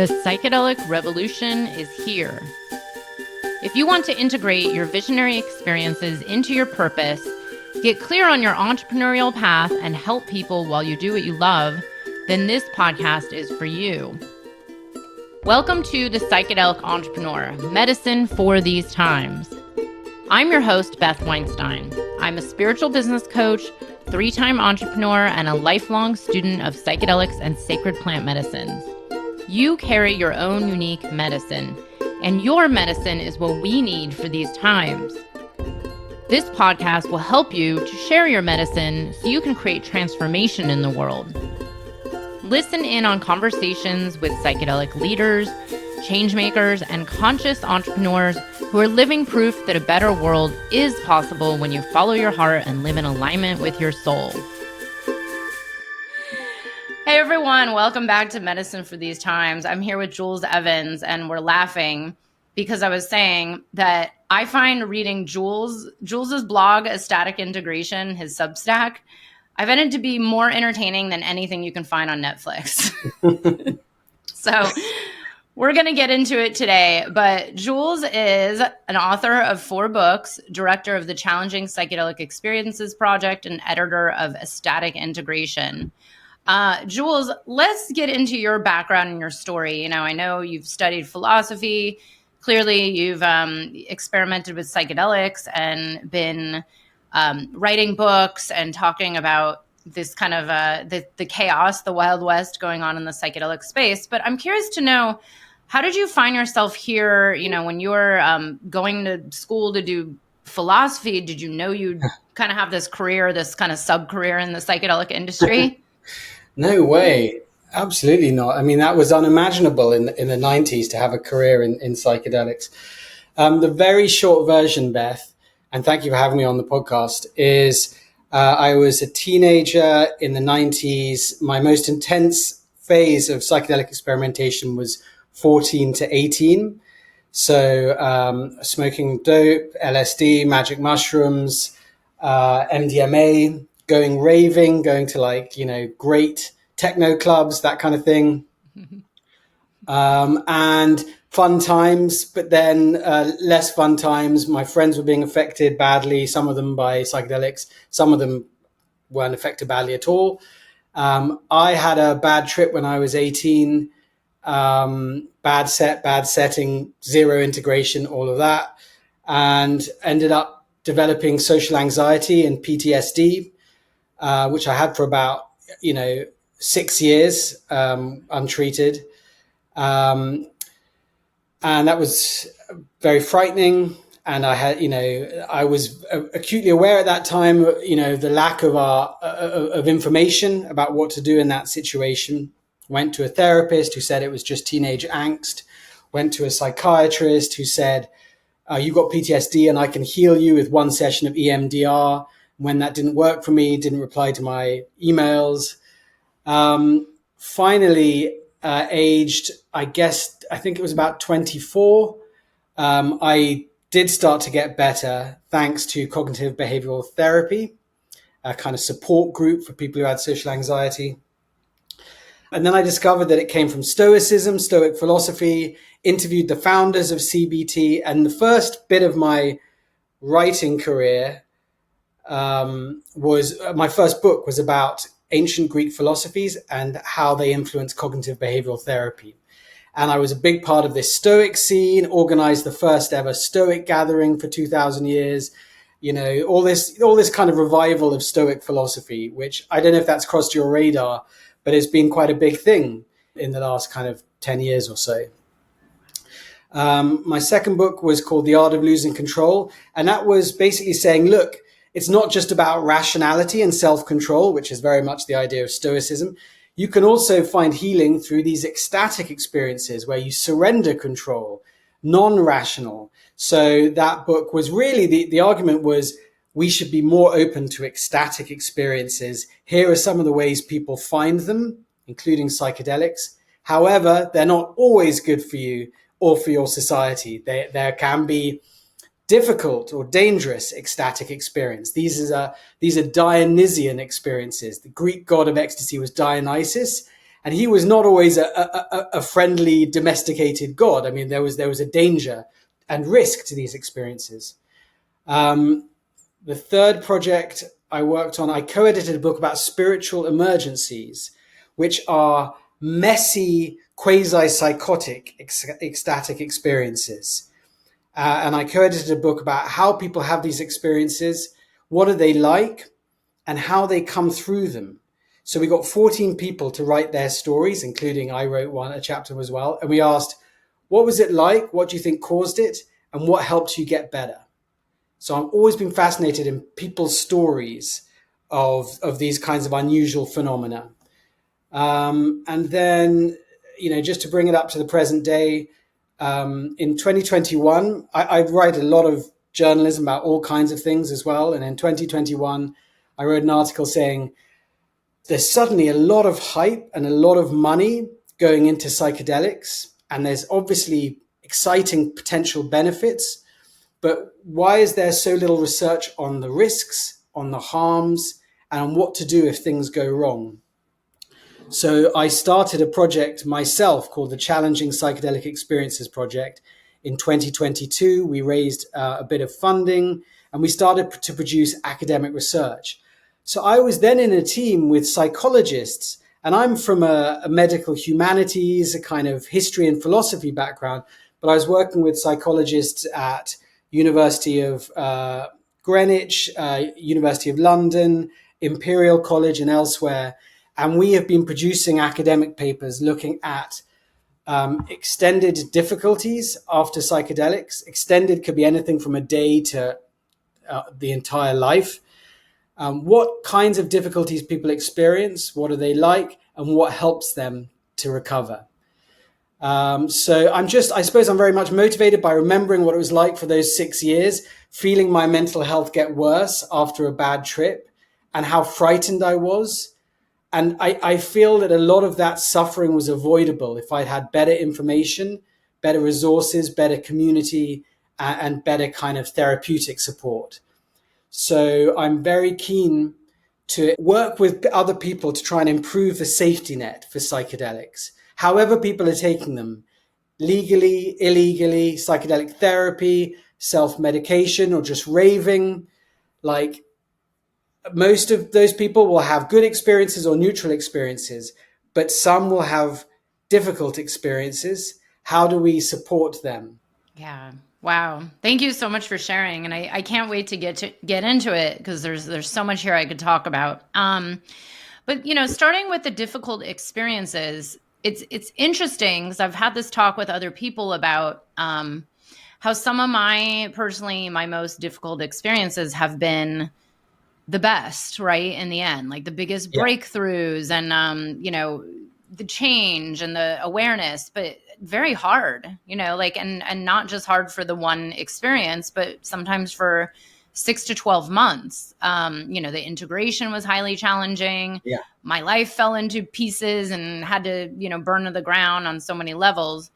The psychedelic revolution is here. If you want to integrate your visionary experiences into your purpose, get clear on your entrepreneurial path, and help people while you do what you love, then this podcast is for you. Welcome to The Psychedelic Entrepreneur, medicine for these times. I'm your host, Beth Weinstein. I'm a spiritual business coach, 3-time entrepreneur, and a lifelong student of psychedelics and sacred plant medicines. You carry your own unique medicine, and your medicine is what we need for these times. This podcast will help you to share your medicine so you can create transformation in the world. Listen in on conversations with psychedelic leaders, changemakers, and conscious entrepreneurs who are living proof that a better world is possible when you follow your heart and live in alignment with your soul. Hey everyone, welcome back to Medicine for These Times. I'm here with Jules Evans, and we're laughing because I was saying that I find reading Jules's blog, Static Integration, his Substack, I find it to be more entertaining than anything you can find on Netflix. So we're going to get into it today, but Jules is an author of 4 books, director of the Challenging Psychedelic Experiences Project, and editor of Static Integration. Jules, let's get into your background and your story. I know you've studied philosophy. Clearly, you've experimented with psychedelics and been writing books and talking about this kind of the chaos, the Wild West going on in the psychedelic space. But I'm curious to know, how did you find yourself here? When you were going to school to do philosophy, did you know you'd kind of have this career, this kind of sub-career in the psychedelic industry? No way. Absolutely not. I mean, that was unimaginable in the 90s to have a career in psychedelics. The very short version, Beth, and thank you for having me on the podcast, is I was a teenager in the 90s. My most intense phase of psychedelic experimentation was 14 to 18. So smoking dope, LSD, magic mushrooms, MDMA, going raving, going to great techno clubs, that kind of thing. And fun times, but then less fun times. My friends were being affected badly, some of them by psychedelics, some of them weren't affected badly at all. I had a bad trip when I was 18, bad setting, zero integration, all of that, and ended up developing social anxiety and PTSD, which I had for about, 6 years, untreated. And that was very frightening. And I had, I was acutely aware at that time, the lack of information about what to do in that situation. Went to a therapist who said it was just teenage angst. Went to a psychiatrist who said, you got PTSD and I can heal you with 1 session of EMDR. When that didn't work for me, didn't reply to my emails. Finally, aged, I think it was about 24, I did start to get better thanks to cognitive behavioral therapy, a kind of support group for people who had social anxiety. And then I discovered that it came from stoicism, Stoic philosophy, interviewed the founders of CBT, and the first bit of my writing career was my first book was about ancient Greek philosophies and how they influence cognitive behavioral therapy. And I was a big part of this Stoic scene, organized the first ever Stoic gathering for 2,000 years, all this kind of revival of Stoic philosophy, which I don't know if that's crossed your radar, but it's been quite a big thing in the last kind of 10 years or so. My second book was called The Art of Losing Control. And that was basically saying, look, it's not just about rationality and self-control, which is very much the idea of Stoicism. You can also find healing through these ecstatic experiences where you surrender control, non-rational. So that book was really, the argument was we should be more open to ecstatic experiences. Here are some of the ways people find them, including psychedelics. However, they're not always good for you or for your society. There can be difficult or dangerous ecstatic experience. These are Dionysian experiences. The Greek god of ecstasy was Dionysus, And he was not always a friendly, domesticated God. I mean, there was a danger and risk to these experiences. The third project I worked on, I co-edited a book about spiritual emergencies, which are messy, quasi-psychotic, ecstatic experiences. And I co-edited a book about how people have these experiences, what are they like, and how they come through them. So we got 14 people to write their stories, including I wrote a chapter as well. And we asked, what was it like? What do you think caused it? And what helped you get better? So I've always been fascinated in people's stories of these kinds of unusual phenomena. And then, just to bring it up to the present day, in 2021, I write a lot of journalism about all kinds of things as well. And in 2021, I wrote an article saying there's suddenly a lot of hype and a lot of money going into psychedelics. And there's obviously exciting potential benefits. But why is there so little research on the risks, on the harms, and on what to do if things go wrong? So I started a project myself called the Challenging Psychedelic Experiences Project. In 2022, we raised a bit of funding and we started to produce academic research. So I was then in a team with psychologists, and I'm from a medical humanities, a kind of history and philosophy background, but I was working with psychologists at University of Greenwich, University of London, Imperial College and elsewhere. And we have been producing academic papers looking at extended difficulties after psychedelics. Extended could be anything from a day to the entire life. What kinds of difficulties people experience, what are they like, and what helps them to recover. So I suppose I'm very much motivated by remembering what it was like for those 6 years, feeling my mental health get worse after a bad trip and how frightened I was. And I feel that a lot of that suffering was avoidable if I'd had better information, better resources, better community, and better kind of therapeutic support. So I'm very keen to work with other people to try and improve the safety net for psychedelics, however people are taking them, legally, illegally, psychedelic therapy, self-medication, or just raving. Like, most of those people will have good experiences or neutral experiences, but some will have difficult experiences. How do we support them? Yeah. Wow. Thank you so much for sharing. And I can't wait to get into it because there's so much here I could talk about. But starting with the difficult experiences, it's interesting because I've had this talk with other people about how some of my most difficult experiences have been the best, right? In the end, like the biggest breakthroughs and, the change and the awareness, but very hard, and not just hard for the one experience, but sometimes for 6 to 12 months. The integration was highly challenging. Yeah. My life fell into pieces and had to, burn to the ground on so many levels.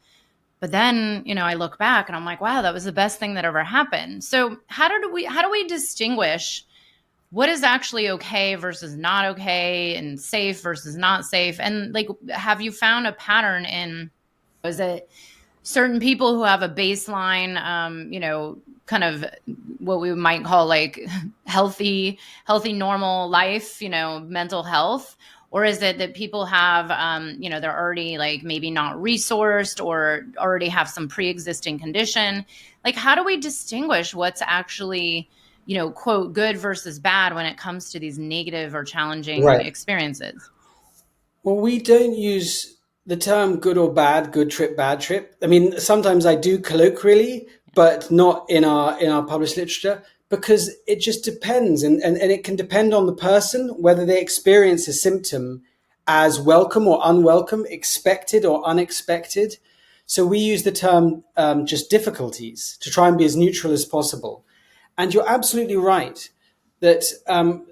But then, I look back and I'm like, wow, that was the best thing that ever happened. So how do we distinguish what is actually okay versus not okay, and safe versus not safe? And have you found a pattern is it certain people who have a baseline, kind of what we might call like healthy, normal life, mental health? Or is it that people have, they're already like maybe not resourced or already have some pre-existing condition? Like, how do we distinguish what's actually, quote, good versus bad when it comes to these negative or challenging experiences? Well, we don't use the term good or bad, good trip, bad trip. I mean, sometimes I do colloquially, but not in our published literature, because it just depends. And it can depend on the person, whether they experience a symptom as welcome or unwelcome, expected or unexpected. So we use the term just difficulties to try and be as neutral as possible. And you're absolutely right that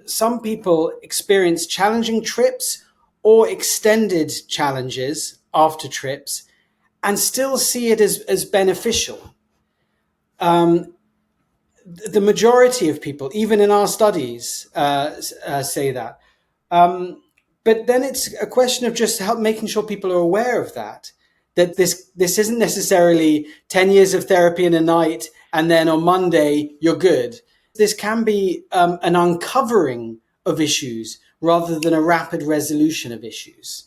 some people experience challenging trips or extended challenges after trips and still see it as beneficial. The majority of people, even in our studies, say that. But then it's a question of just making sure people are aware of that this isn't necessarily 10 years of therapy in a night and then on Monday you're good. This can be an uncovering of issues rather than a rapid resolution of issues,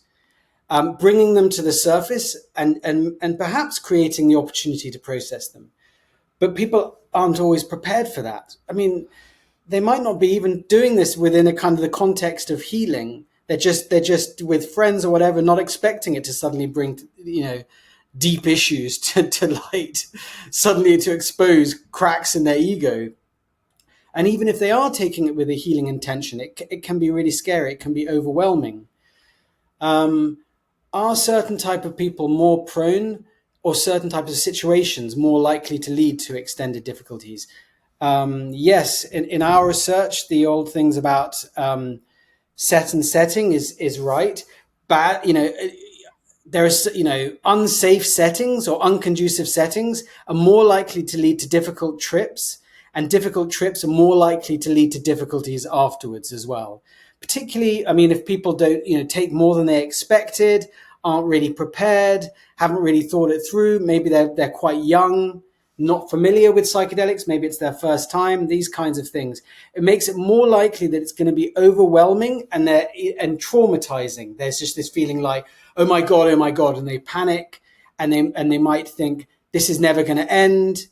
bringing them to the surface and perhaps creating the opportunity to process them. But people aren't always prepared for that. I mean, they might not be even doing this within a kind of the context of healing. They're just with friends or whatever, not expecting it to suddenly bring, deep issues to light, suddenly to expose cracks in their ego. And even if they are taking it with a healing intention, it can be really scary. It can be overwhelming. Are certain type of people more prone, or certain types of situations more likely to lead to extended difficulties? Yes, in our research, the old things about set and setting is right. Bad, there are, unsafe settings or unconducive settings are more likely to lead to difficult trips, and difficult trips are more likely to lead to difficulties afterwards as well. Particularly, I mean, if people don't, take more than they expected, aren't really prepared, haven't really thought it through, maybe they're quite young, not familiar with psychedelics, maybe it's their first time, these kinds of things. It makes it more likely that it's going to be overwhelming and traumatizing. There's just this feeling like, oh my God, and they panic and they might think, this is never going to end.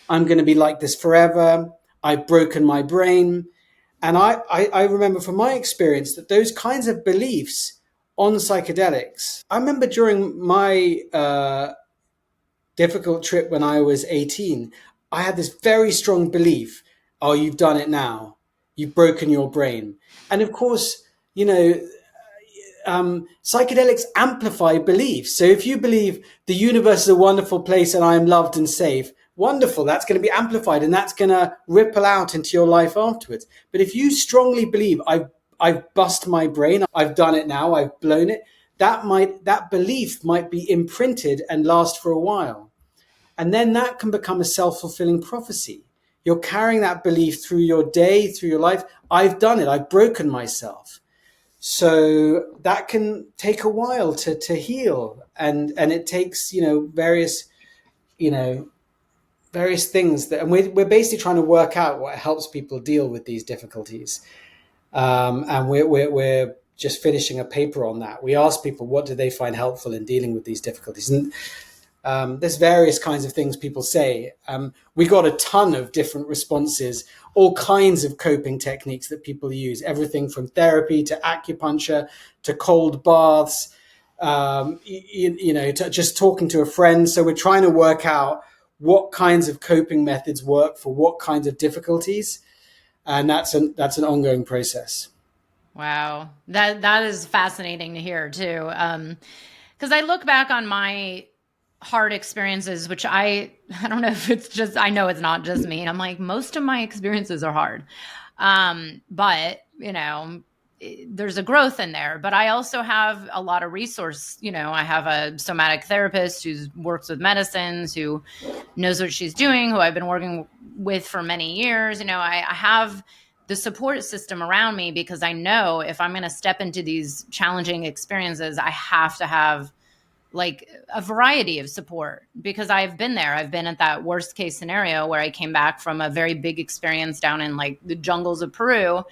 I'm going to be like this forever. I've broken my brain. And I remember from my experience that those kinds of beliefs on psychedelics, I remember during my difficult trip when I was 18, I had this very strong belief, oh, you've done it now. You've broken your brain. And of course, psychedelics amplify beliefs. So if you believe the universe is a wonderful place and I am loved and safe, wonderful, that's going to be amplified and that's going to ripple out into your life afterwards. But if you strongly believe I've bust my brain, I've done it now, I've blown it, that belief might be imprinted and last for a while. And then that can become a self-fulfilling prophecy. You're carrying that belief through your day, through your life. I've done it. I've broken myself. So that can take a while to heal. And it takes, various things and we're basically trying to work out what helps people deal with these difficulties. And we're just finishing a paper on that. We ask people, what do they find helpful in dealing with these difficulties? And there's various kinds of things people say. We got a ton of different responses, all kinds of coping techniques that people use, everything from therapy to acupuncture to cold baths, to just talking to a friend. So we're trying to work out what kinds of coping methods work for what kinds of difficulties. And that's an ongoing process. Wow. That is fascinating to hear too. Because I look back on my hard experiences, which I don't know if it's just, I know it's not just me. And I'm like, most of my experiences are hard. But, there's a growth in there, but I also have a lot of resource. I have a somatic therapist who works with medicines, who knows what she's doing, who I've been working with for many years. I have the support system around me because I know if I'm going to step into these challenging experiences, I have to have like a variety of support because I've been there. I've been at that worst case scenario where I came back from a very big experience down in like the jungles of Peru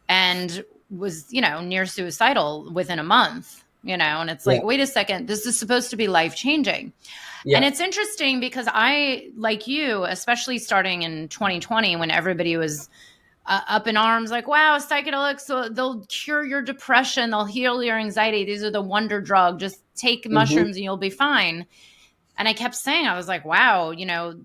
and was, near suicidal within a month, and it's like, wait a second, this is supposed to be life-changing. Yeah. And it's interesting because I, like you, especially starting in 2020 when everybody was up in arms, like, wow, psychedelics, they'll cure your depression, they'll heal your anxiety. These are the wonder drug. Just take mushrooms and you'll be fine. And I kept saying, I was like, wow,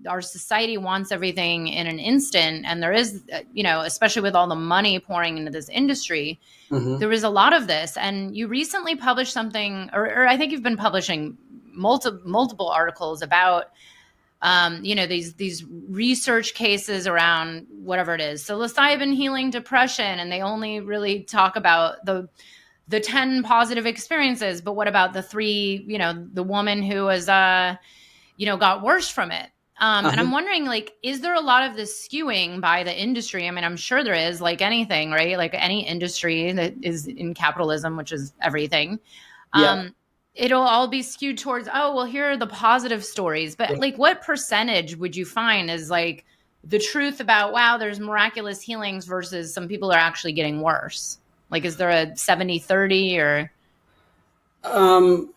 our society wants everything in an instant. And there is, especially with all the money pouring into this industry, there is a lot of this. And you recently published something, or I think you've been publishing multiple articles about these research cases around whatever it is. Psilocybin healing depression, and they only really talk about the 10 positive experiences, but what about the 3, the woman who was, got worse from it. And I'm wondering, like, is there a lot of this skewing by the industry? I mean, I'm sure there is, like anything, right? Like any industry that is in capitalism, which is everything. Yeah. It'll all be skewed towards, oh, well, here are the positive stories. But Yeah. like, what percentage would you find is like the truth about, wow, there's miraculous healings versus some people are actually getting worse? Like, is there a 70-30 or? Um,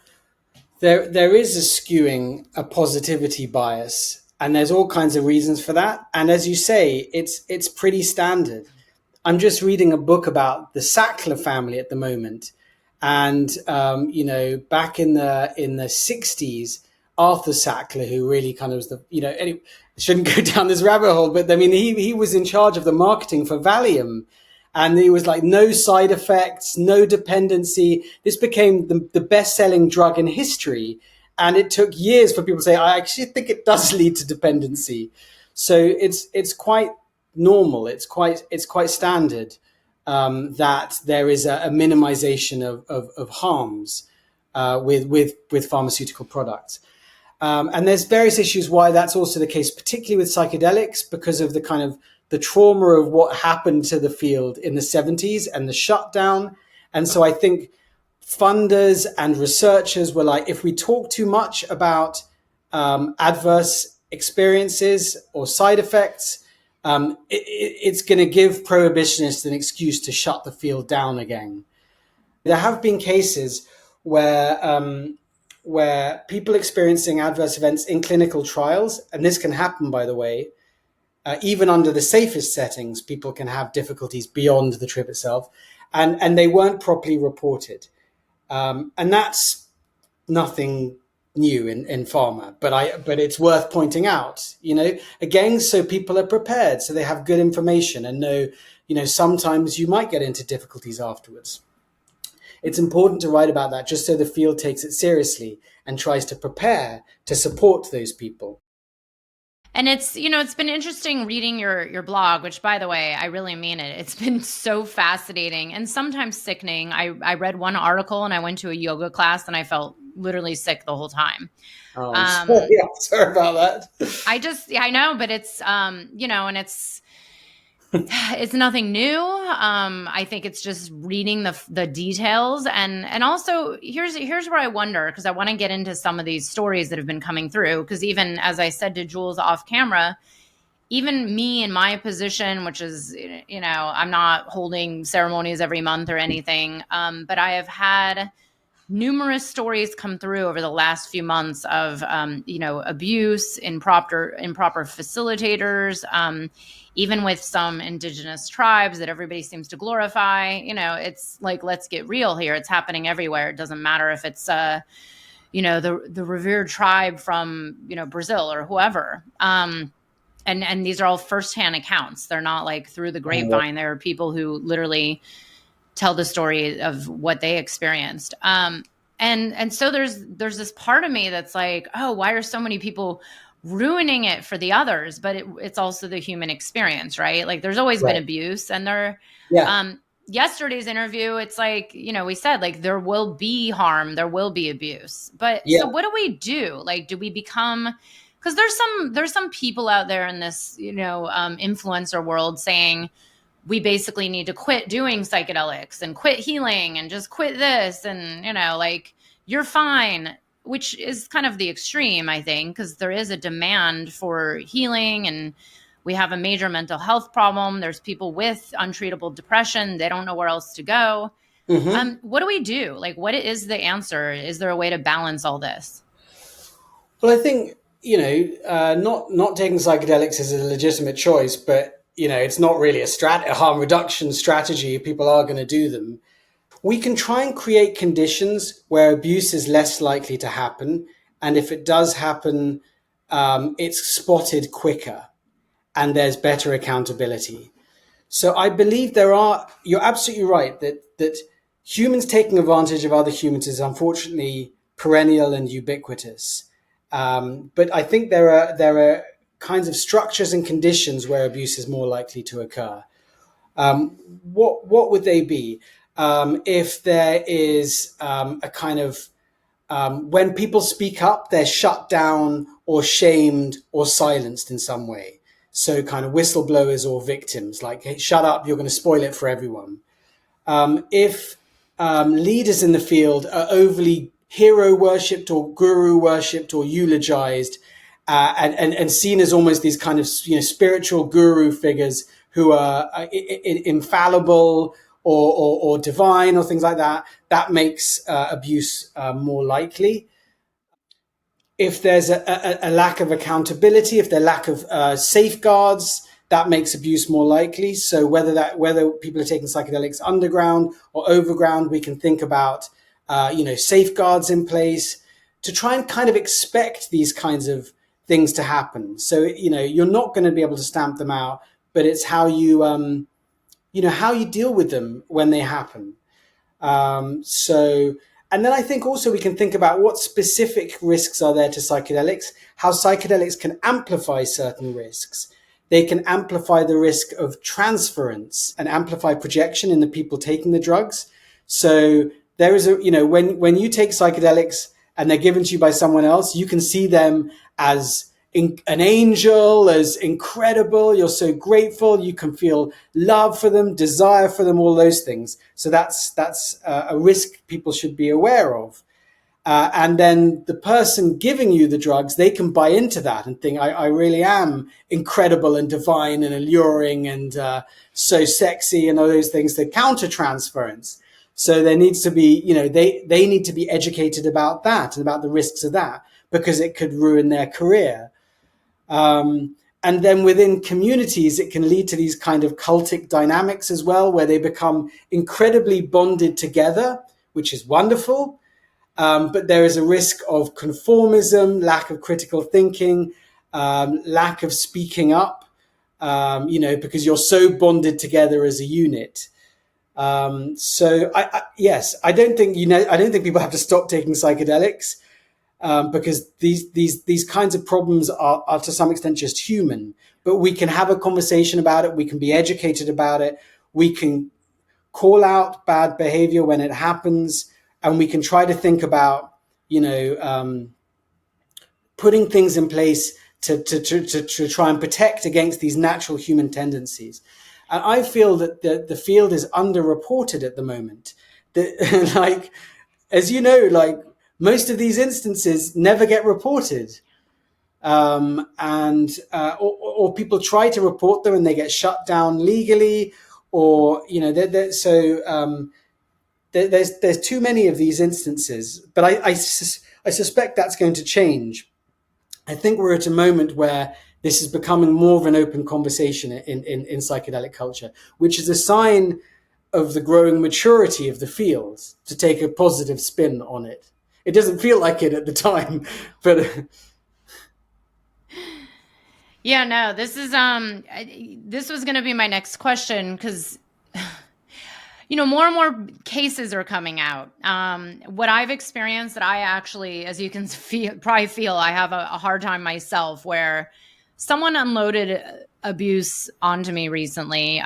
there is a skewing, a positivity bias, and there's all kinds of reasons for that. And as you say, it's pretty standard. I'm just reading a book about the Sackler family at the moment, and back in the '60s, Arthur Sackler, who really kind of was anyway, shouldn't go down this rabbit hole, but I mean, he was in charge of the marketing for Valium. And it was like no side effects, no dependency. This became the best-selling drug in history. And it took years for people to say, I actually think it does lead to dependency. So it's quite normal. It's quite standard that there is a minimization of harms with pharmaceutical products. And there's various issues why that's also the case, particularly with psychedelics, because of the kind of the trauma of what happened to the field in the 70s and the shutdown. And so I think funders and researchers were like, if we talk too much about adverse experiences or side effects, it's going to give prohibitionists an excuse to shut the field down again. There have been cases where people experiencing adverse events in clinical trials, and this can happen, by the way, even under the safest settings, people can have difficulties beyond the trip itself, and they weren't properly reported. And that's nothing new in pharma, but it's worth pointing out, again, so people are prepared, so they have good information and know, sometimes you might get into difficulties afterwards. It's important to write about that just so the field takes it seriously and tries to prepare to support those people. And it's been interesting reading your blog, which, by the way, I really mean it. It's been so fascinating and sometimes sickening. I read one article and I went to a yoga class and I felt literally sick the whole time. Oh, sorry about that. I know, but it's, and it's nothing new. I think it's just reading the details, and also here's where I wonder, because I want to get into some of these stories that have been coming through. Because even as I said to Jules off camera, even me in my position, which is, I'm not holding ceremonies every month or anything, but I have had numerous stories come through over the last few months of, abuse, improper facilitators, even with some indigenous tribes that everybody seems to glorify. It's like, let's get real here. It's happening everywhere. It doesn't matter if it's, the revered tribe from, Brazil or whoever. And these are all firsthand accounts. They're not like through the grapevine. There are people who literally tell the story of what they experienced. And so there's this part of me that's like, oh, why are so many people ruining it for the others? But it's also the human experience, right? Like there's always been abuse, and yesterday's interview, it's like, we said, like, there will be harm, there will be abuse. But so what do we do? Like, do we become, because there's some people out there in this, influencer world saying, we basically need to quit doing psychedelics and quit healing and just quit this. And, like, you're fine, which is kind of the extreme, I think, because there is a demand for healing and we have a major mental health problem. There's people with untreatable depression. They don't know where else to go. Mm-hmm. What do we do? Like, what is the answer? Is there a way to balance all this? Well, I think, not taking psychedelics is a legitimate choice, but it's not really a harm reduction strategy. People are going to do them. We can try and create conditions where abuse is less likely to happen. And if it does happen, it's spotted quicker and there's better accountability. So I believe you're absolutely right that humans taking advantage of other humans is unfortunately perennial and ubiquitous. But I think there are kinds of structures and conditions where abuse is more likely to occur. What would they be? If there is a kind of when people speak up, they're shut down or shamed or silenced in some way. So kind of whistleblowers or victims, like, hey, shut up, you're going to spoil it for everyone. If leaders in the field are overly hero worshipped or guru worshipped or eulogized, and seen as almost these kind of spiritual guru figures who are infallible or divine or things like that, that makes abuse more likely. If there's a lack of accountability, if there's lack of safeguards, that makes abuse more likely. So whether people are taking psychedelics underground or overground, we can think about safeguards in place to try and kind of expect these kinds of things to happen. So you're not going to be able to stamp them out, but it's how you how you deal with them when they happen. And then I think also we can think about what specific risks are there to psychedelics, how psychedelics can amplify certain risks. They can amplify the risk of transference and amplify projection in the people taking the drugs. So there is when you take psychedelics and they're given to you by someone else, you can see them as an angel, as incredible. You're so grateful. You can feel love for them, desire for them, all those things. So that's a risk people should be aware of. And then the person giving you the drugs, they can buy into that and think, I really am incredible and divine and alluring and so sexy and all those things that counter transference. So there needs to be, they need to be educated about that and about the risks of that, because it could ruin their career. And then within communities, it can lead to these kind of cultic dynamics as well, where they become incredibly bonded together, which is wonderful. But there is a risk of conformism, lack of critical thinking, lack of speaking up, because you're so bonded together as a unit. So I don't think people have to stop taking psychedelics. Because these kinds of problems are to some extent just human, but we can have a conversation about it. We can be educated about it. We can call out bad behavior when it happens, and we can try to think about, putting things in place to try and protect against these natural human tendencies. And I feel that the field is underreported at the moment. Like, as you know, like, most of these instances never get reported, or people try to report them and they get shut down legally, or there's too many of these instances. But I suspect that's going to change. I think we're at a moment where this is becoming more of an open conversation in psychedelic culture, which is a sign of the growing maturity of the field, to take a positive spin on it. It doesn't feel like it at the time, but yeah, no, this was going to be my next question, because more and more cases are coming out. What I've experienced, that I actually, as you can probably feel, I have a hard time myself, where someone unloaded abuse onto me recently.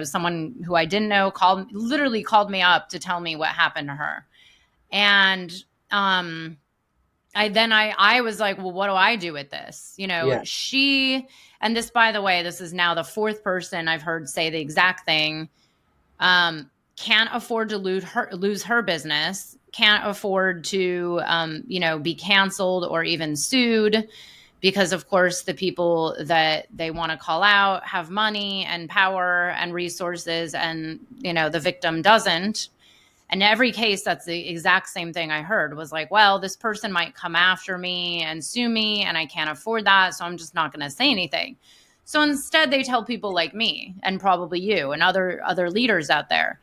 Someone who I didn't know literally called me up to tell me what happened to her. And I was like, well, what do I do with this? Yeah. And this, by the way, this is now the fourth person I've heard say the exact thing. Can't afford to lose her business, can't afford to, be canceled or even sued, because of course the people that they want to call out have money and power and resources, and, the victim doesn't. And every case, that's the exact same thing I heard, was like, well, this person might come after me and sue me, and I can't afford that, so I'm just not going to say anything. So instead, they tell people like me, and probably you and other leaders out there.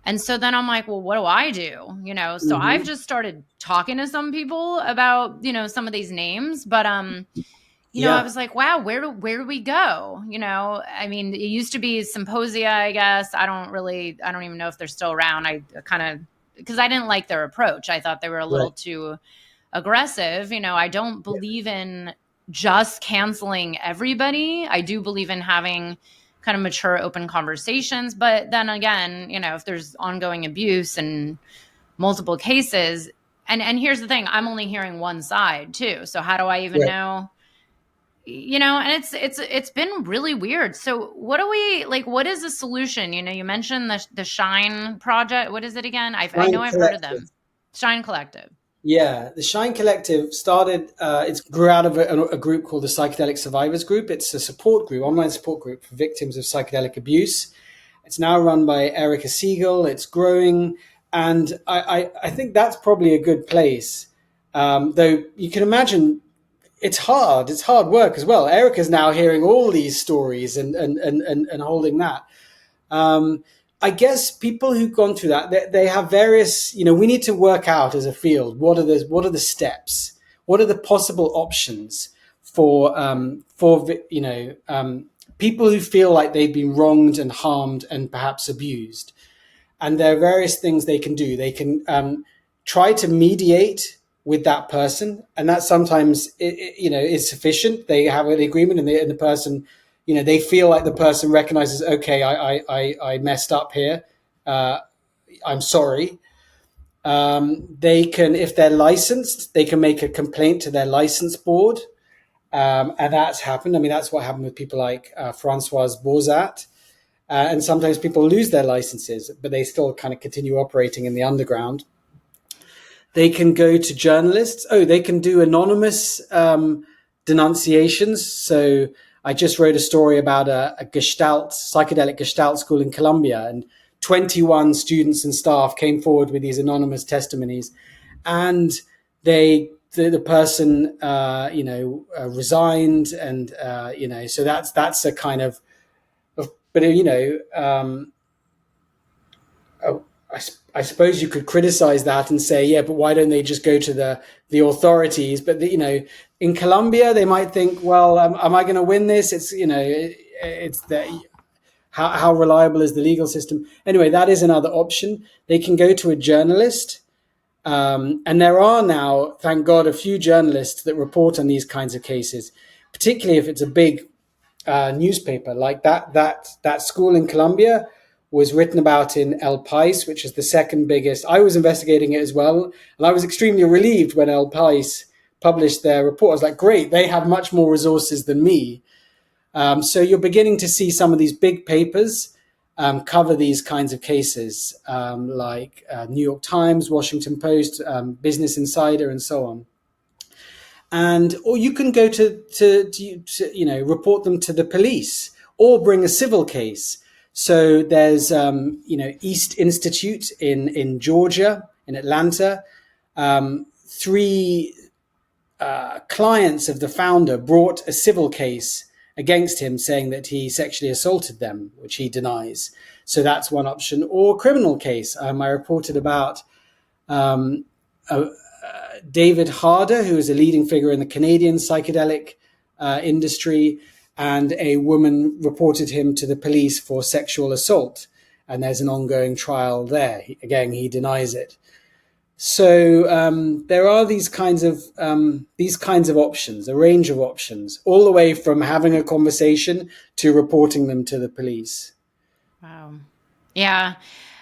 And so then I'm like, well, what do I do? So I've just started talking to some people about, some of these names, but I was like, wow, where do we go? I mean, it used to be symposia, I guess. I don't even know if they're still around. Because I didn't like their approach. I thought they were a little too aggressive. I don't believe in just canceling everybody. I do believe in having kind of mature, open conversations. But then again, if there's ongoing abuse and multiple cases, And here's the thing, I'm only hearing one side too. So how do I even know? And it's been really weird. So what do we like? What is the solution? You mentioned the Shine project. What is it again? I know Shine I've heard of Collective. them. Shine Collective. Yeah, the Shine Collective started. It grew out of a group called the Psychedelic Survivors Group. It's a support group, online support group for victims of psychedelic abuse. It's now run by Erica Siegel. It's growing, and I think that's probably a good place. Though you can imagine it's hard. It's hard work as well. Erica's now hearing all these stories and holding that. I guess people who've gone through that, they have various. We need to work out as a field what are the steps, what are the possible options for people who feel like they've been wronged and harmed and perhaps abused. And there are various things they can do. They can try to mediate with that person, and that sometimes is sufficient. They have an agreement, and the person, they feel like the person recognizes, okay, I messed up here. I'm sorry. They can, if they're licensed, they can make a complaint to their license board, and that's happened. I mean, that's what happened with people like Francoise Bozat. And sometimes people lose their licenses, but they still kind of continue operating in the underground. They can go to journalists. They can do anonymous denunciations. So I just wrote a story about a psychedelic Gestalt school in Colombia, and 21 students and staff came forward with these anonymous testimonies, and the person resigned, and so that's a kind of. But I suppose you could criticize that and say, yeah, but why don't they just go to the authorities? But in Colombia, they might think, well, am I going to win this? It's it's the how reliable is the legal system? Anyway, that is another option. They can go to a journalist, and there are now, thank God, a few journalists that report on these kinds of cases, particularly if it's a big newspaper like that school in Colombia was written about in El País, which is the second biggest. I was investigating it as well, and I was extremely relieved when El País published their report. I was like, great, they have much more resources than me. So you're beginning to see some of these big papers cover these kinds of cases, like New York Times, Washington Post, Business Insider, and so on. Or you can go to report them to the police or bring a civil case. So there's East Institute in Georgia, in Atlanta. 3 clients of the founder brought a civil case against him, saying that he sexually assaulted them, which he denies. So that's one option. Or criminal case. I reported about David Harder, who is a leading figure in the Canadian psychedelic industry, and a woman reported him to the police for sexual assault. And there's an ongoing trial there. Again, he denies it. So there are these kinds of options, a range of options, all the way from having a conversation to reporting them to the police. Wow. Yeah.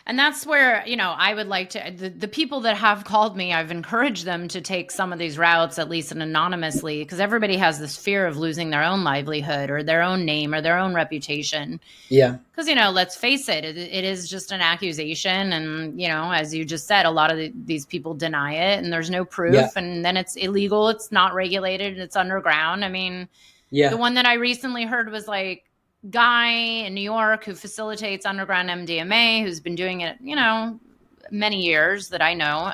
And that's where, I would like to, the people that have called me, I've encouraged them to take some of these routes, at least anonymously, because everybody has this fear of losing their own livelihood or their own name or their own reputation. Yeah. Because, let's face it, it is just an accusation. And, as you just said, a lot of these people deny it and there's no proof. Yeah. And then it's illegal. It's not regulated. It's underground. I mean, the one that I recently heard was like, guy in New York who facilitates underground MDMA, who's been doing it, many years that I know,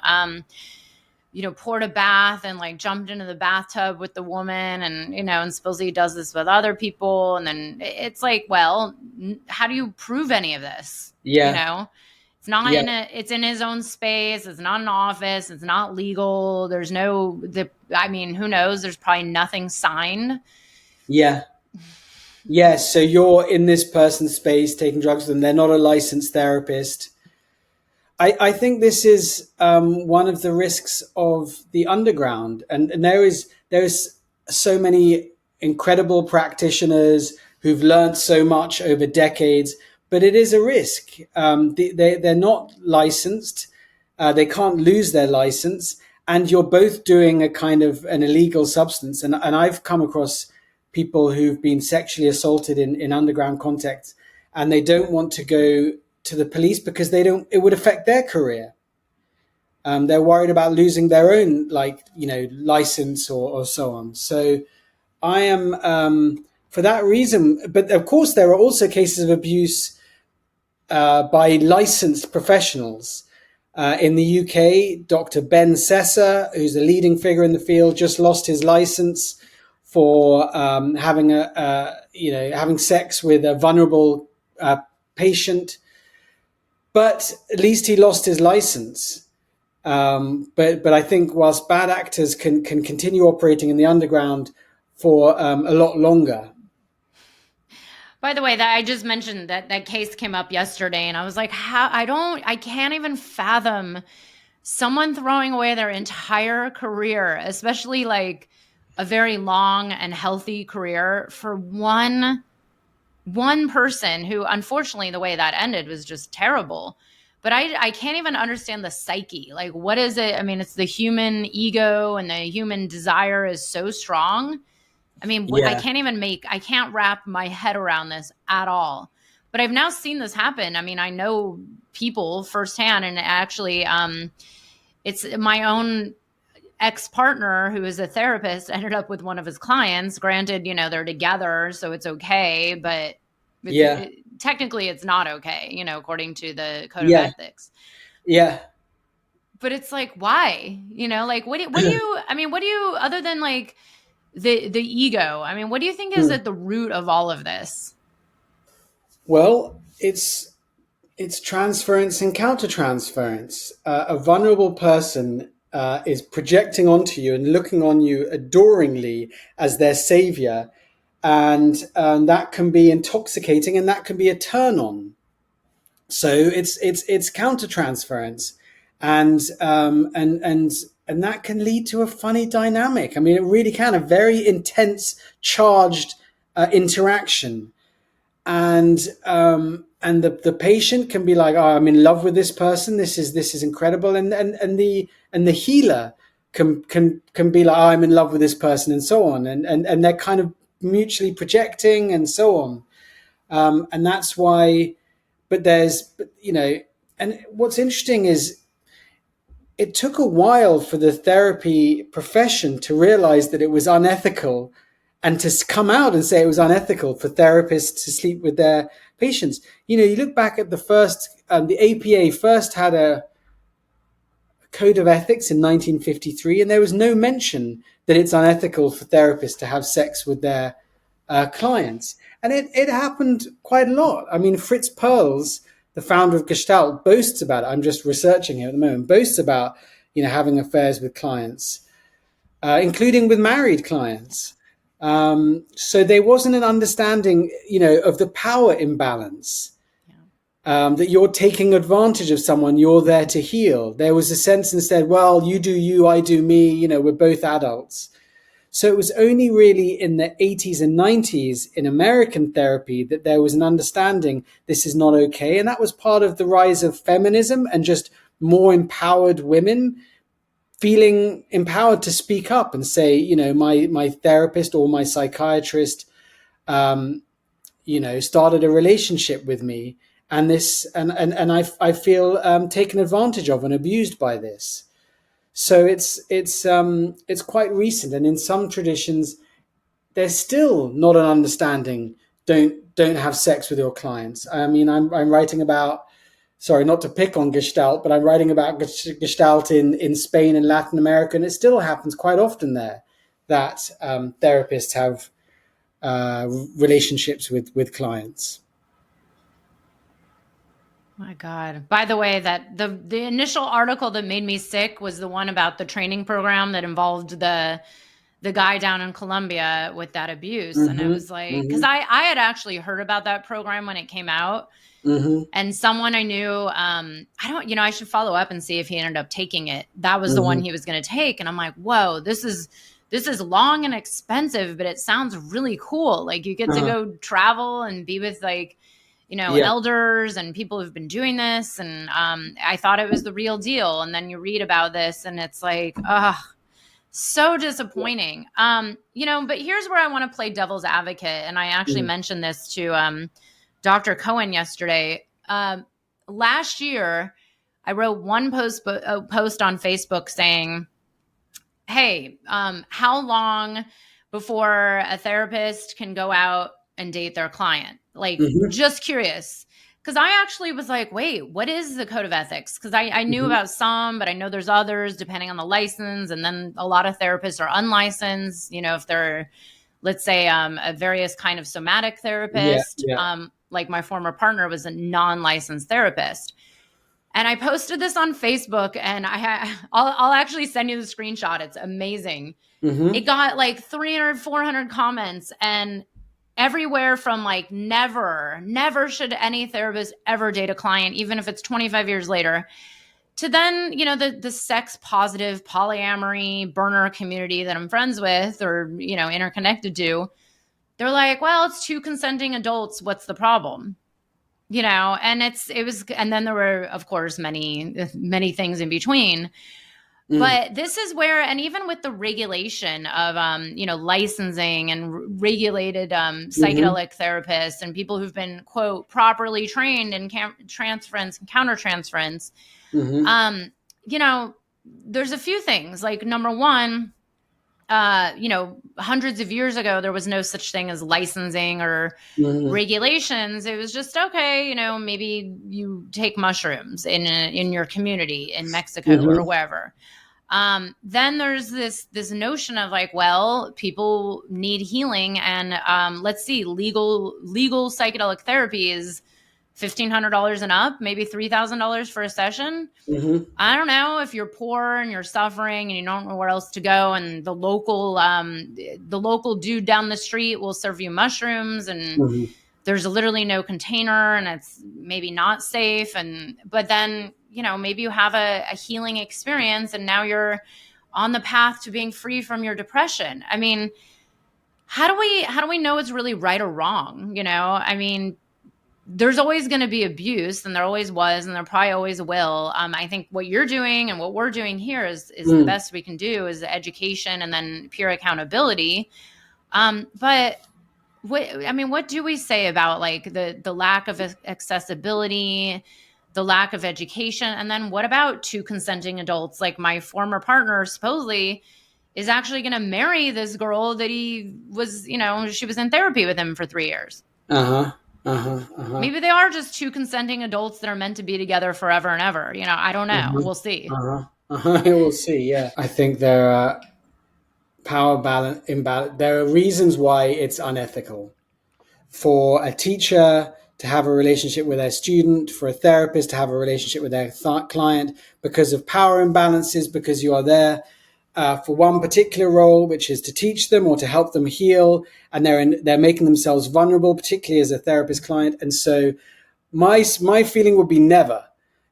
poured a bath and like jumped into the bathtub with the woman and, and supposedly he does this with other people. And then it's like, well, how do you prove any of this? Yeah. It's not it's in his own space. It's not an office. It's not legal. There's who knows? There's probably nothing signed. Yeah. Yes, so you're in this person's space taking drugs with them. They're not a licensed therapist. I think this is one of the risks of the underground. And there's so many incredible practitioners who've learned so much over decades, but it is a risk. They're not licensed. They can't lose their license. and you're both doing a kind of an illegal substance. And I've come across people who've been sexually assaulted in underground contexts, and they don't want to go to the police because it would affect their career. They're worried about losing their own, license or so on. So I am, for that reason, but of course there are also cases of abuse by licensed professionals. In the UK, Dr. Ben Sessa, who's a leading figure in the field, just lost his license for having sex with a vulnerable patient. But at least he lost his license. But I think whilst bad actors can continue operating in the underground for a lot longer. By the way, that I just mentioned that case came up yesterday, and I was like, I can't even fathom someone throwing away their entire career, especially like a very long and healthy career, for one person who, unfortunately, the way that ended was just terrible. But I can't even understand the psyche. Like, what is it? I mean, it's the human ego, and the human desire is so strong. I mean, Yeah. I can't wrap my head around this at all. But I've now seen this happen. I mean, I know people firsthand, and actually, it's my own ex-partner who is a therapist ended up with one of his clients. Granted, they're together, so it's okay, but technically it's not okay, according to the code of ethics. Yeah. But it's like, why? Like, what do you, other than like the ego, I mean, what do you think is at the root of all of this? Well, it's transference and countertransference. A vulnerable person is projecting onto you and looking on you adoringly as their savior, and that can be intoxicating, and that can be a turn on. So it's countertransference, and that can lead to a funny dynamic. I mean, it really can, a very intense, charged interaction. And the patient can be like, oh, I'm in love with this person. This is incredible. And the healer can be like, oh, I'm in love with this person, and so on. And they're kind of mutually projecting and so on. And that's why, and what's interesting is it took a while for the therapy profession to realize that it was unethical, and to come out and say it was unethical for therapists to sleep with their patients. You look back at the APA first had a code of ethics in 1953, and there was no mention that it's unethical for therapists to have sex with their clients. And it happened quite a lot. I mean, Fritz Perls, the founder of Gestalt, boasts about it. I'm just researching here at the moment, boasts about, having affairs with clients, including with married clients. So there wasn't an understanding, of the power imbalance, that you're taking advantage of someone, you're there to heal. There was a sense instead, well, you do you, I do me, we're both adults. So it was only really in the 80s and 90s in American therapy that there was an understanding this is not okay. And that was part of the rise of feminism and just more empowered women feeling empowered to speak up and say, my therapist or my psychiatrist, started a relationship with me, and I feel taken advantage of and abused by this. So it's quite recent, and in some traditions, there's still not an understanding. Don't have sex with your clients. I mean, I'm writing about. Sorry, not to pick on Gestalt, but I'm writing about Gestalt in Spain and Latin America, and it still happens quite often there that therapists have relationships with clients. My God. By the way, that the initial article that made me sick was the one about the training program that involved the guy down in Colombia with that abuse. Mm-hmm, and I was like, because I had actually heard about that program when it came out. Mm-hmm. And someone I knew, I should follow up and see if he ended up taking it. That was the one he was going to take. And I'm like, whoa, this is long and expensive, but it sounds really cool. Like, you get to go travel and be with, like, Yeah. elders and people who've been doing this. And I thought it was the real deal. And then you read about this and it's like, so disappointing. But here's where I want to play devil's advocate. And I actually mentioned this to Dr. Cohen yesterday. Last year, I wrote one post on Facebook saying, hey, how long before a therapist can go out and date their client? Like, just curious. Because I actually was like, wait, what is the code of ethics? Because I knew about some, but I know there's others depending on the license. And then a lot of therapists are unlicensed, if they're, let's say, a various kind of somatic therapist. Like my former partner was a non-licensed therapist. And I posted this on Facebook, and I'll actually send you the screenshot. It's amazing. It got like 300, 400 comments, and everywhere from like never should any therapist ever date a client, even if it's 25 years later, to then, the sex positive polyamory burner community that I'm friends with or, interconnected to. They're like, well, it's two consenting adults. What's the problem? And and then there were, of course, many things in between. But this is where, and even with the regulation of, licensing and regulated psychedelic therapists and people who've been, quote, properly trained in transference and countertransference, there's a few things. Like, number one, hundreds of years ago, there was no such thing as licensing or regulations. It was just, okay, maybe you take mushrooms in your community in Mexico or wherever. Then there's this notion of like, well, people need healing, and let's see, legal psychedelic therapy is $1,500 and up, maybe $3,000 for a session. I don't know, if you're poor and you're suffering and you don't know where else to go, and the local dude down the street will serve you mushrooms, and there's literally no container, and it's maybe not safe. But then, maybe you have a healing experience, and now you're on the path to being free from your depression. I mean, how do we know it's really right or wrong? I mean, there's always going to be abuse, and there always was, and there probably always will. I think what you're doing and what we're doing here is the best we can do, is education and then peer accountability. But what do we say about like the lack of accessibility, the lack of education? And then what about two consenting adults? Like my former partner supposedly is actually going to marry this girl that he was, she was in therapy with him for 3 years. Maybe they are just two consenting adults that are meant to be together forever and ever. I don't know. We'll see. We'll see. Yeah. I think there are power imbalance. There are reasons why it's unethical for a teacher to have a relationship with their student, for a therapist to have a relationship with their client, because of power imbalances, because you are there for one particular role, which is to teach them or to help them heal, and they're making themselves vulnerable, particularly as a therapist client. And so my feeling would be never.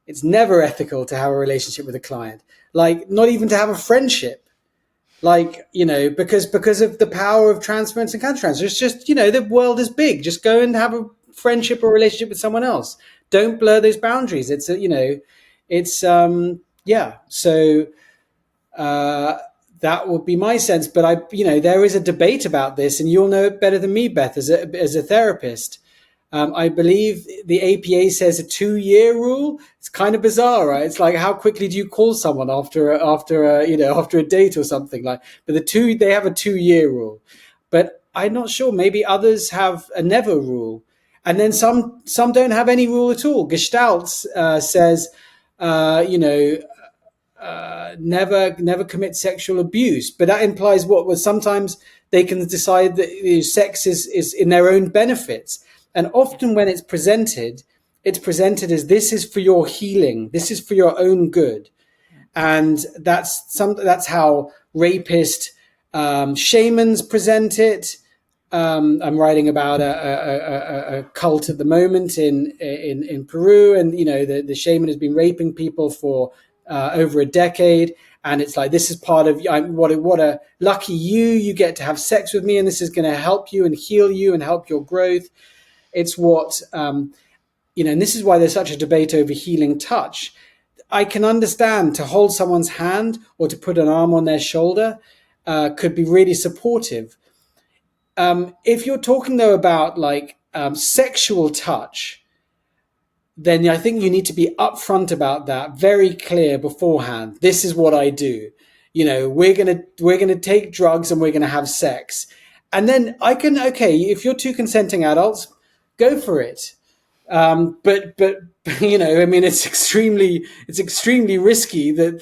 It's never ethical to have a relationship with a client, like not even to have a friendship, like, because of the power of transference and countertransference. It's just, the world is big. Just go and have a friendship or relationship with someone else. Don't blur those boundaries. It's So that would be my sense. But there is a debate about this, and you'll know it better than me, Beth, as a therapist. I believe the APA says a 2-year rule. It's kind of bizarre, right? It's like, how quickly do you call someone after a date or something like? But they have a 2-year rule. But I'm not sure. Maybe others have a never rule, and then some don't have any rule at all. Gestalt says, never commit sexual abuse, but that implies what? Well, sometimes they can decide that sex is in their own benefits. And often when it's presented as, this is for your healing, this is for your own good. And that's how rapist shamans present it. I'm writing about a cult at the moment in Peru, and the shaman has been raping people for over a decade, and it's like, this is part of what a lucky you get to have sex with me, and this is going to help you and heal you and help your growth. It's what, and this is why there's such a debate over healing touch. I can understand to hold someone's hand or to put an arm on their shoulder could be really supportive. If you're talking though about like sexual touch, then I think you need to be upfront about that, very clear beforehand. This is what I do. We're gonna take drugs and we're gonna have sex, and then okay, if you're two consenting adults, go for it. But I mean, it's extremely risky that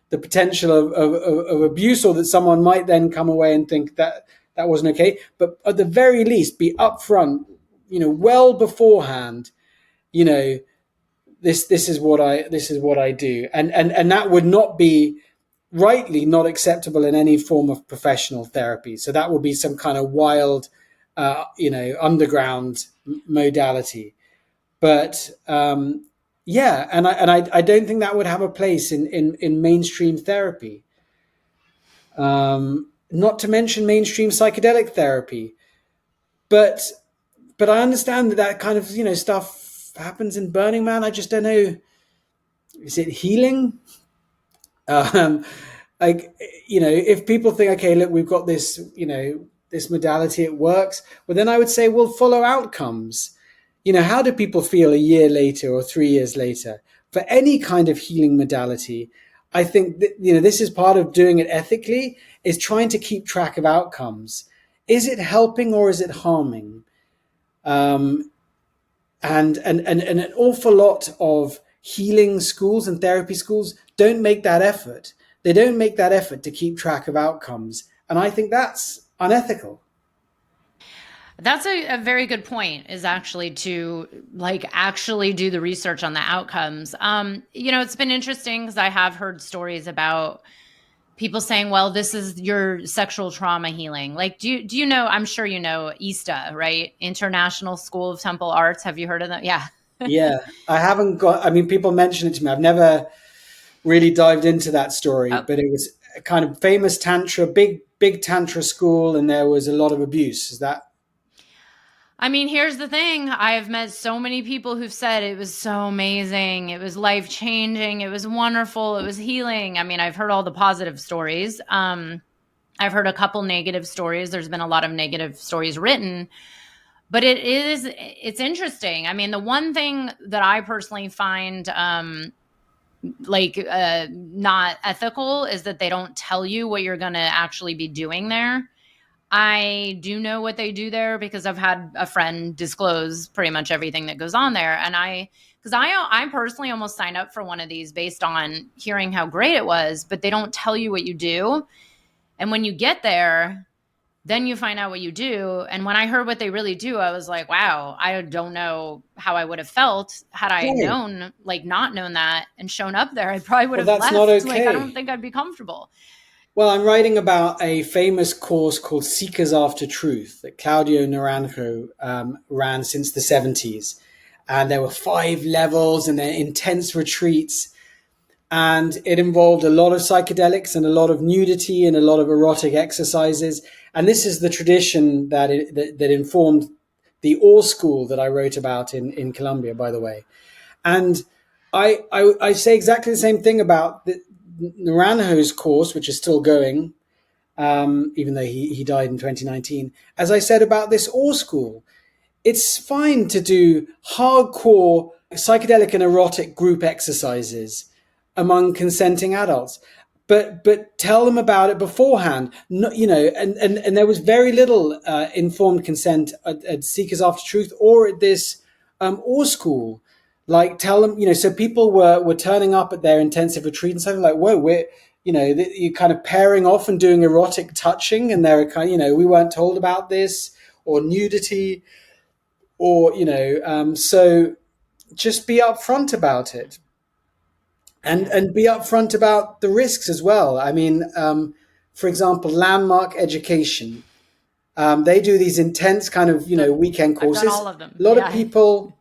the potential of abuse, or that someone might then come away and think that wasn't okay. But at the very least, be upfront, well beforehand. This is what I do, and that would not be rightly not acceptable in any form of professional therapy. So that would be some kind of wild, underground modality. But yeah, and I don't think that would have a place in mainstream therapy. Not to mention mainstream psychedelic therapy, but I understand that kind of stuff happens in Burning Man. I just don't know. Is it healing? If people think, okay, look, we've got this, this modality, it works. Well, then I would say, well, follow outcomes. How do people feel a year later or 3 years later? For any kind of healing modality, I think that, this is part of doing it ethically, is trying to keep track of outcomes. Is it helping or is it harming? And an awful lot of healing schools and therapy schools don't make that effort. They don't make that effort to keep track of outcomes. And I think that's unethical. That's a very good point, is actually to actually do the research on the outcomes. It's been interesting because I have heard stories about people saying, well, this is your sexual trauma healing. Like, do you know, I'm sure you know ISTA, right? International School of Temple Arts. Have you heard of them? Yeah. Yeah. People mention it to me. I've never really dived into that story, but it was a kind of famous tantra, big tantra school, and there was a lot of abuse. Is that? I mean, here's the thing. I've met so many people who've said it was so amazing. It was life-changing. It was wonderful. It was healing. I mean, I've heard all the positive stories. I've heard a couple negative stories. There's been a lot of negative stories written, but it's interesting. I mean, the one thing that I personally find not ethical is that they don't tell you what you're going to actually be doing there. I do know what they do there because I've had a friend disclose pretty much everything that goes on there. And I personally almost signed up for one of these based on hearing how great it was, but they don't tell you what you do. And when you get there, then you find out what you do. And when I heard what they really do, I was like, wow, I don't know how I would have felt had I not known that and shown up there. I probably would have left. Not okay. I don't think I'd be comfortable. Well, I'm writing about a famous course called Seekers After Truth that Claudio Naranjo ran since the 70s. And there were 5 levels and they're intense retreats. And it involved a lot of psychedelics and a lot of nudity and a lot of erotic exercises. And this is the tradition that informed the Awe School that I wrote about in Colombia, by the way. And I say exactly the same thing about Naranjo's course, which is still going, even though he died in 2019. As I said about this Awe School, it's fine to do hardcore psychedelic and erotic group exercises among consenting adults, but tell them about it beforehand. And there was very little informed consent at Seekers After Truth or at this Awe School. Like, tell them, so people were turning up at their intensive retreat and something like, whoa, you're kind of pairing off and doing erotic touching, and they're kind of, we weren't told about this, or nudity, or, so just be upfront about it. And be upfront about the risks as well. I mean, for example, Landmark Education. They do these intense kind of, weekend courses. I've done all of them. A lot of people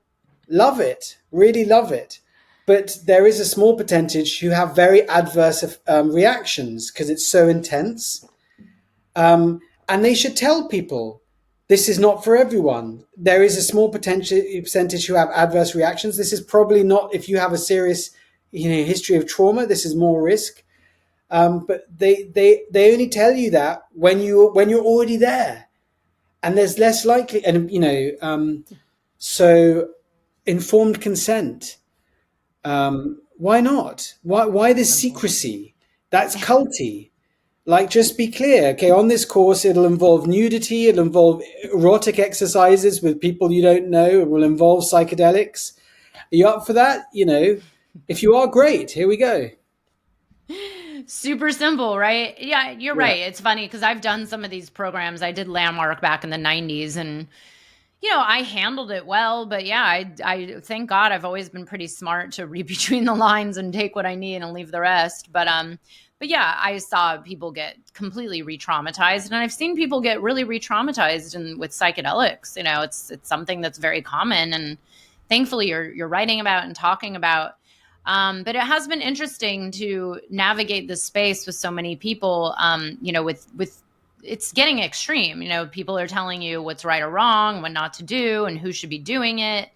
love it, really love it. But there is a small percentage who have very adverse reactions because it's so intense. And they should tell people, this is not for everyone. There is a small potential percentage who have adverse reactions. This is probably not, if you have a serious, history of trauma, this is more risk. But they only tell you that when you're already there, and there's less likely, and so informed consent. Why not? Why this secrecy? That's culty. Like, just be clear. Okay, on this course, it'll involve nudity. It'll involve erotic exercises with people you don't know. It will involve psychedelics. Are you up for that? If you are, great. Here we go. Super simple, right? Yeah, you're Yeah. right. It's funny because I've done some of these programs. I did Landmark back in the 90s, and I handled it well, but yeah, I thank God I've always been pretty smart to read between the lines and take what I need and leave the rest. But yeah, I saw people get completely re-traumatized, and I've seen people get really re-traumatized with psychedelics. It's something that's very common, and thankfully you're writing about and talking about. But it has been interesting to navigate this space with so many people. With it's getting extreme. People are telling you what's right or wrong, what not to do, and who should be doing it.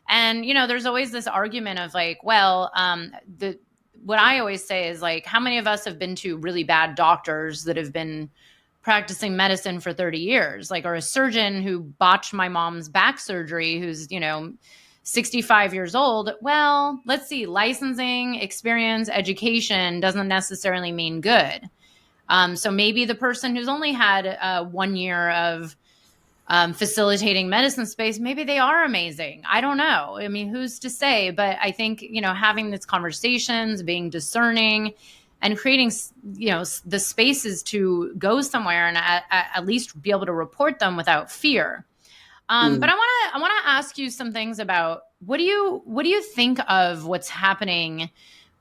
And there's always this argument of like, well, what I always say is like, how many of us have been to really bad doctors that have been practicing medicine for 30 years, like, or a surgeon who botched my mom's back surgery, who's 65 years old. Well, let's see, licensing, experience, education doesn't necessarily mean good. So maybe the person who's only had 1 year of facilitating medicine space, maybe they are amazing. I don't know. I mean, who's to say? But I think, having these conversations, being discerning, and creating, the spaces to go somewhere and at least be able to report them without fear. But I want to ask you some things about what do you think of what's happening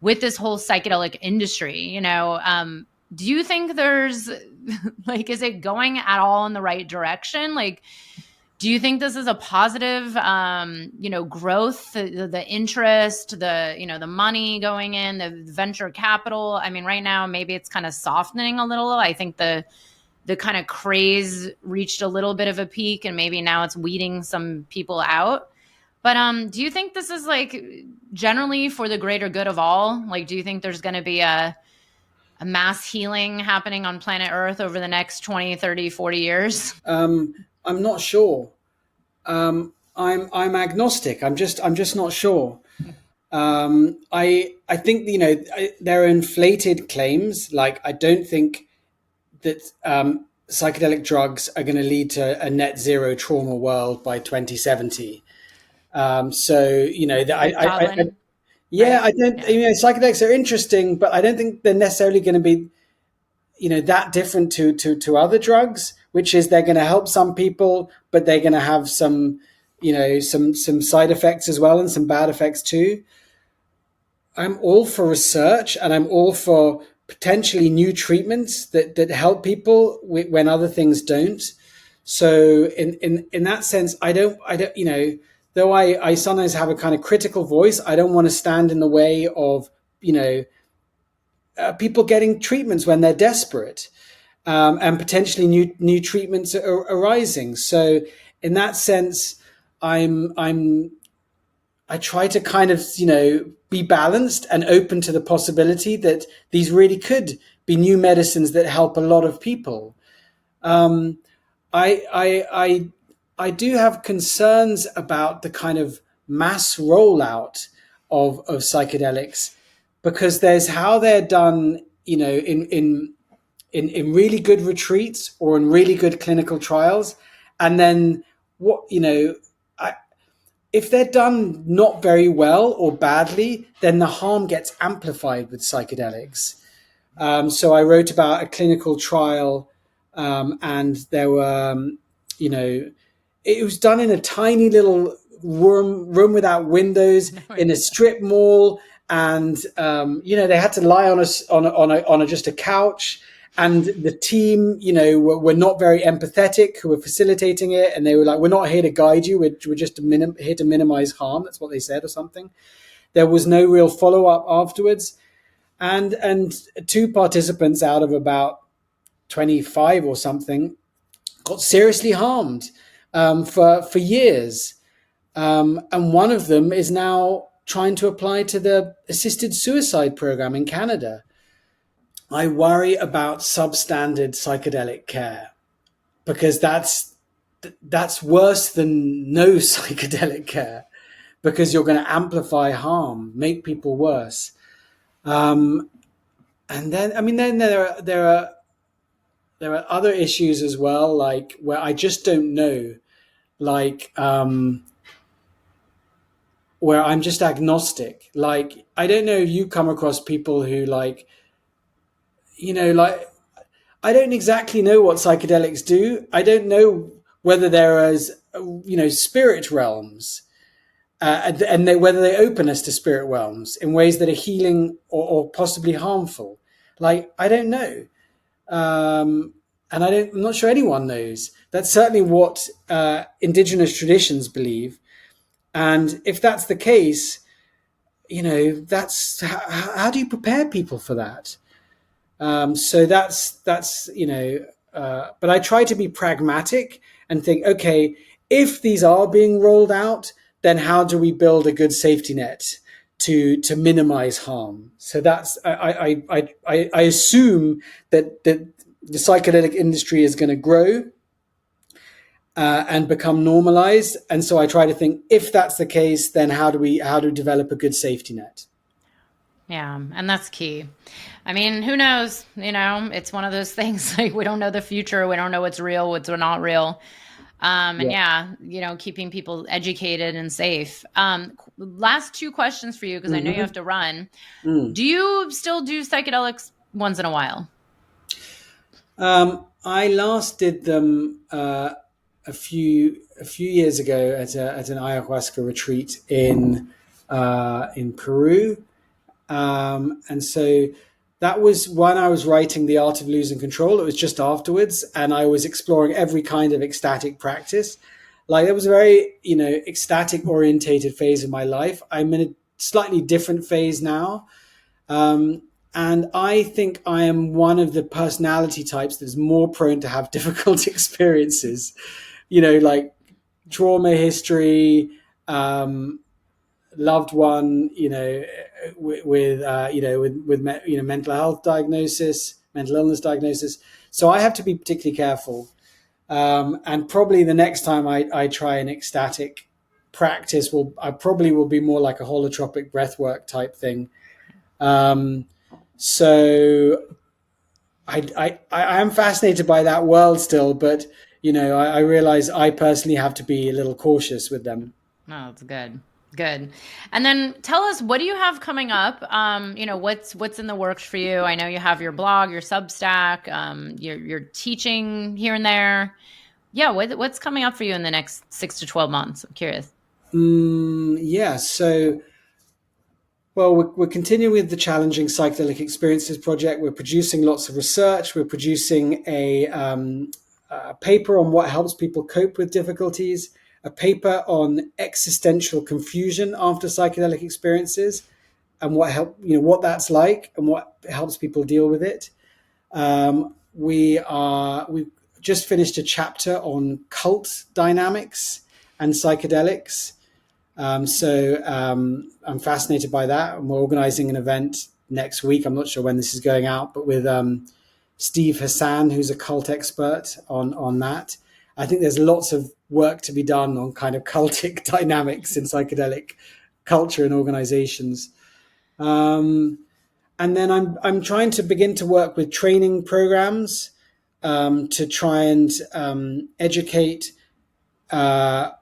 with this whole psychedelic industry? Do you think there's like, is it going at all in the right direction? Like, do you think this is a positive, growth, the interest, the money going in, the venture capital? I mean, right now, maybe it's kind of softening a little. I think the kind of craze reached a little bit of a peak, and maybe now it's weeding some people out. But do you think this is like generally for the greater good of all? Like, do you think there's going to be a mass healing happening on planet Earth over the next 20, 30, 40 years? I'm not sure. I'm agnostic. I'm just not sure. I think there are inflated claims. Like, I don't think that psychedelic drugs are going to lead to a net zero trauma world by 2070. Right. I don't. Yeah. Psychedelics are interesting, but I don't think they're necessarily going to be, that different to other drugs. Which is, they're going to help some people, but they're going to have some, some side effects as well, and some bad effects too. I'm all for research, and I'm all for potentially new treatments that help people when other things don't. So in that sense, I don't, though I sometimes have a kind of critical voice, I don't want to stand in the way of, people getting treatments when they're desperate, and potentially new treatments are arising. So in that sense, I try to kind of, be balanced and open to the possibility that these really could be new medicines that help a lot of people. I do have concerns about the kind of mass rollout of psychedelics, because there's how they're done, in really good retreats or in really good clinical trials, and then what, if they're done not very well or badly, then the harm gets amplified with psychedelics. So I wrote about a clinical trial, and there were, it was done in a tiny little room without windows in a strip mall, and they had to lie on just a couch. And the team, were not very empathetic, who were facilitating it. And they were like, we're not here to guide you. We're just here to minimize harm. That's what they said, or something. There was no real follow-up afterwards. And two participants out of about 25 or something got seriously harmed for years. And one of them is now trying to apply to the assisted suicide program in Canada. I worry about substandard psychedelic care because that's worse than no psychedelic care, because you're going to amplify harm, make people worse. And then, I mean, then there are other issues as well, like where I just don't know, like where I'm just agnostic. Like, I don't know if you come across people who like, like, I don't exactly know what psychedelics do. I don't know whether there is, spirit realms, whether they open us to spirit realms in ways that are healing or possibly harmful. Like, I don't know. And I'm not sure anyone knows. That's certainly what indigenous traditions believe. And if that's the case, that's how do you prepare people for that? So that's but I try to be pragmatic and think, okay, if these are being rolled out, then how do we build a good safety net to minimize harm? So that's I assume that the psychedelic industry is going to grow and become normalized, and so I try to think, if that's the case, then how do we develop a good safety net? Yeah, and that's key. I mean, who knows? It's one of those things, like, we don't know the future. We don't know what's real, what's not real. And keeping people educated and safe. Last two questions for you, because I know you have to run. Do you still do psychedelics once in a while? I last did them a few years ago at an ayahuasca retreat in Peru. And so that was when I was writing The Art of Losing Control. It was just afterwards, and I was exploring every kind of ecstatic practice. Like, it was a very, ecstatic orientated phase of my life. I'm in a slightly different phase now. And I think I am one of the personality types that is more prone to have difficult experiences, like trauma history, loved one, with mental health diagnosis, mental illness diagnosis. So I have to be particularly careful. And probably the next time I try an ecstatic practice, I probably will be more like a holotropic breathwork type thing. So I am fascinated by that world still, but I realize I personally have to be a little cautious with them. Oh, that's good. Good. And then tell us, what do you have coming up? What's in the works for you? I know you have your blog, your Substack, you're teaching here and there. Yeah. What's coming up for you in the next 6 to 12 months? I'm curious. Yeah. So, well, we're continuing with the Challenging Psychedelic Experiences project. We're producing lots of research. We're producing a paper on what helps people cope with difficulties, a paper on existential confusion after psychedelic experiences, and what that's like and what helps people deal with it. We've just finished a chapter on cult dynamics and psychedelics. I'm fascinated by that, and we're organizing an event next week. I'm not sure when this is going out, but with Steve Hassan, who's a cult expert on that. I think there's lots of work to be done on kind of cultic dynamics in psychedelic culture and organizations. And then I'm trying to begin to work with training programs to try and educate and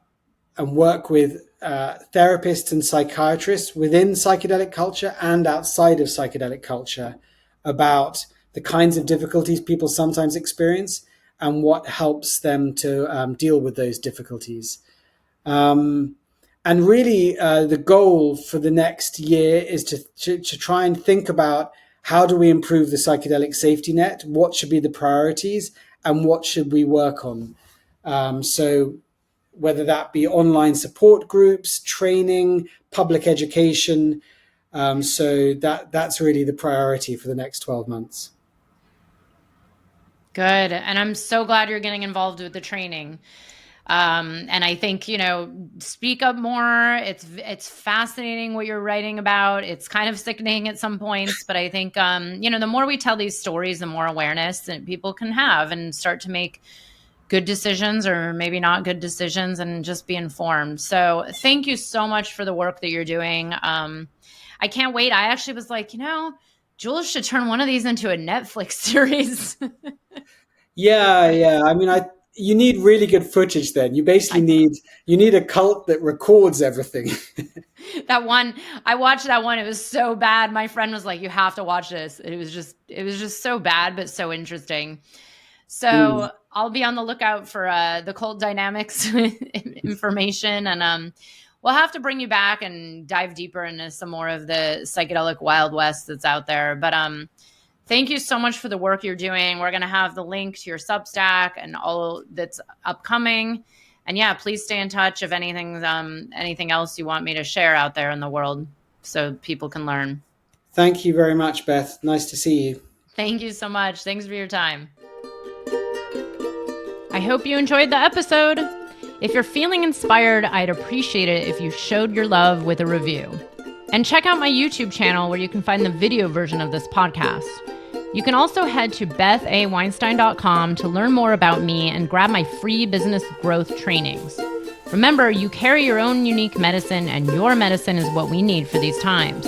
work with therapists and psychiatrists within psychedelic culture and outside of psychedelic culture about the kinds of difficulties people sometimes experience and what helps them to deal with those difficulties. And really, the goal for the next year is to try and think about, how do we improve the psychedelic safety net? What should be the priorities, and what should we work on? So whether that be online support groups, training, public education. So that's really the priority for the next 12 months. Good. And I'm so glad you're getting involved with the training. And I think, speak up more. It's fascinating what you're writing about. It's kind of sickening at some points, but I think, the more we tell these stories, the more awareness that people can have and start to make good decisions or maybe not good decisions and just be informed. So thank you so much for the work that you're doing. I can't wait. I actually was like, Jules should turn one of these into a Netflix series. Yeah. I mean, you need really good footage then. You basically need a cult that records everything. I watched that one. It was so bad. My friend was like, you have to watch this. It was just so bad, but so interesting. So I'll be on the lookout for the cult dynamics information, and we'll have to bring you back and dive deeper into some more of the psychedelic Wild West that's out there. But thank you so much for the work you're doing. We're going to have the link to your Substack and all that's upcoming. And yeah, please stay in touch if anything else you want me to share out there in the world so people can learn. Thank you very much, Beth. Nice to see you. Thank you so much. Thanks for your time. I hope you enjoyed the episode. If you're feeling inspired, I'd appreciate it if you showed your love with a review. And check out my YouTube channel where you can find the video version of this podcast. You can also head to bethaweinstein.com to learn more about me and grab my free business growth trainings. Remember, you carry your own unique medicine, and your medicine is what we need for these times.